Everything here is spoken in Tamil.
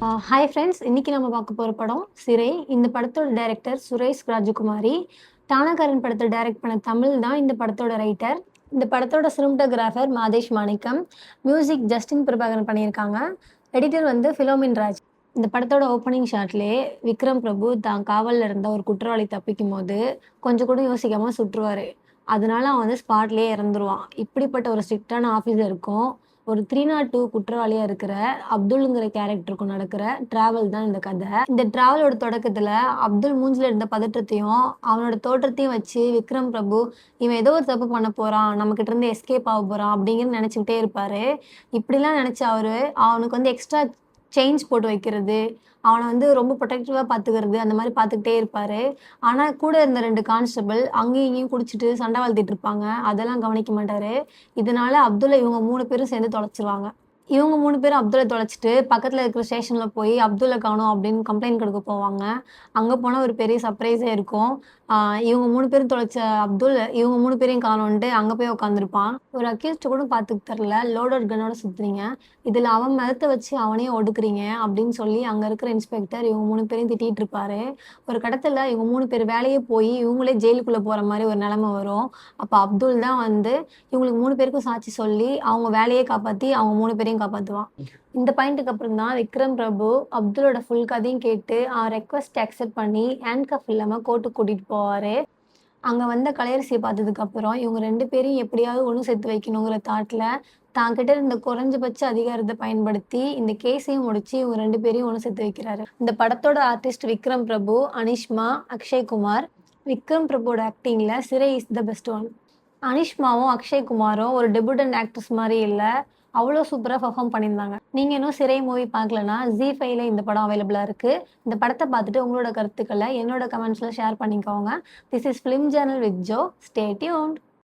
ஹாய் ஃப்ரெண்ட்ஸ், இன்னைக்கு நம்ம பார்க்க போற படம் சிறை. இந்த படத்தோட டைரக்டர் சுரேஷ் ராஜகுமாரி. டானாகாரன் படத்த டைரக்ட் பண்ண தமிழ் தான் இந்த படத்தோட ரைட்டர். இந்த படத்தோட சினிமாட்டோகிராஃபர் மாதேஷ் மாணிக்கம். மியூசிக் ஜஸ்டின் பிரபாகரன் பண்ணியிருக்காங்க. எடிட்டர் வந்து ஃபிலோமின் ராஜ். இந்த படத்தோட ஓப்பனிங் ஷாட்லயே விக்ரம் பிரபு தான் காவல்ல இருந்த ஒரு குற்றவாளி தப்பிக்கும்போது கொஞ்சம் கூட யோசிக்காம சுட்டுருவாரு. அதனால அவன் வந்து ஸ்பாட்லயே இறந்துருவான். இப்படிப்பட்ட ஒரு ஸ்ட்ரிக்ட்டான ஆஃபீஸருக்கும் ஒரு 302 குற்றவாளியா இருக்கிற அப்துல்ங்கிற கேரக்டருக்கும் நடக்கிற டிராவல் தான் இந்த கதை. இந்த டிராவலோட தொடக்கத்துல அப்துல் மூஞ்சில இருந்த பதற்றத்தையும் அவனோட தோற்றத்தையும் வச்சு விக்ரம் பிரபு இவன் ஏதோ ஒரு தப்பு பண்ண போறான், நம்ம கிட்ட இருந்து எஸ்கேப் ஆக போறான் அப்படிங்கிறது நினைச்சுக்கிட்டே இருப்பாரு. இப்படிலாம் நினைச்ச அவரு அவனுக்கு வந்து எக்ஸ்ட்ரா செயின்ஸ் போட்டு வைக்கிறது, அவனை வந்து ரொம்ப ப்ரொடெக்டிவா பார்த்துக்கிறது, அந்த மாதிரி பார்த்துக்கிட்டே இருப்பாரு. ஆனா கூட இருந்த 2 கான்ஸ்டபிள் அங்கேயும் இங்கேயும் குடிச்சிட்டு சண்டை வளர்த்திட்டு இருப்பாங்க. அதெல்லாம் கவனிக்க மாட்டாரு. இதனால அப்துல்ல இவங்க 3 பேரும் சேர்ந்து தொலைச்சிருவாங்க. இவங்க 3 பேரும் அப்துல்ல தொலைச்சிட்டு பக்கத்துல இருக்கிற ஸ்டேஷன்ல போய் அப்துல்ல காணோம் அப்படின்னு கம்ப்ளைண்ட் கொடுக்க போவாங்க. அங்க போனா ஒரு பெரிய சர்ப்ரைஸே இருக்கும். இவங்க 3 பேரும் தொலைச்ச அப்துல் இவங்க 3 பேரையும் காணோன்ட்டு அங்க போய் உட்காந்துருப்பான். ஒரு அக்யூஸ்ட் கூட பார்த்துக்க தெரியல, லோடட் கன்னோட சுத்துறீங்க, இதுல அவன் மதத்தை வச்சு அவனையே ஒடுக்குறீங்க அப்படின்னு சொல்லி அங்க இருக்கிற இன்ஸ்பெக்டர் இவங்க 3 பேரையும் திட்டிட்டு இருப்பாரு. ஒரு கடத்துல இவங்க 3 பேர் வேலையே போய் இவங்களே ஜெயிலுக்குள்ள போற மாதிரி ஒரு நிலைமை வரும். அப்ப அப்துல் தான் வந்து இவங்களுக்கு 3 பேருக்கும் சாட்சி சொல்லி அவங்க வேலையை காப்பாத்தி அவங்க 3 பேரையும் காப்பாத்துவான். இந்த பாயிண்ட்டுக்கு அப்புறம் தான் விக்ரம் பிரபு அப்துலோட ஃபுல் கதையும் கேட்டு அவன் ரெக்வஸ்ட் அக்செப்ட் பண்ணி ஹேண்ட்கஃப் இல்லாம கோர்ட்டுக்கு கூட்டிட்டு போவாரு. அங்க வந்த கலையரசியை பார்த்ததுக்கு அப்புறம் இவங்க 2 பேரையும் எப்படியாவது ஒண்ணு சேர்த்து வைக்கணுங்கிற தாட்ல தான் கிட்ட இருந்த குறைஞ்சபட்ச அதிகாரத்தை பயன்படுத்தி இந்த கேஸையும் முடிச்சு இவங்க 2 பேரையும் ஒண்ணு சேர்த்து வைக்கிறாரு. இந்த படத்தோட ஆர்டிஸ்ட் விக்ரம் பிரபு, அனிஷ்மா, அக்ஷய் குமார். விக்ரம் பிரபுவோட ஆக்டிங்ல Sirai is the best one. அனிஷ்மாவும் அக்ஷய் குமாரும் ஒரு டெபியூட்டன்ட் ஆக்ட்ரஸ் மாதிரி இல்ல, அவ்வளோ சூப்பரா பெர்ஃபார்ம் பண்ணியிருந்தாங்க. நீங்க இன்னும் சிறை மூவி பார்க்கலனா ZEE5ல இந்த படம் அவைலபிளா இருக்கு. இந்த படத்தை பார்த்துட்டு உங்களோட கருத்துக்களை என்னோட கமெண்ட்ஸ்ல ஷேர் பண்ணிக்கோங்க. This is film Journal with Joe. Stay tuned.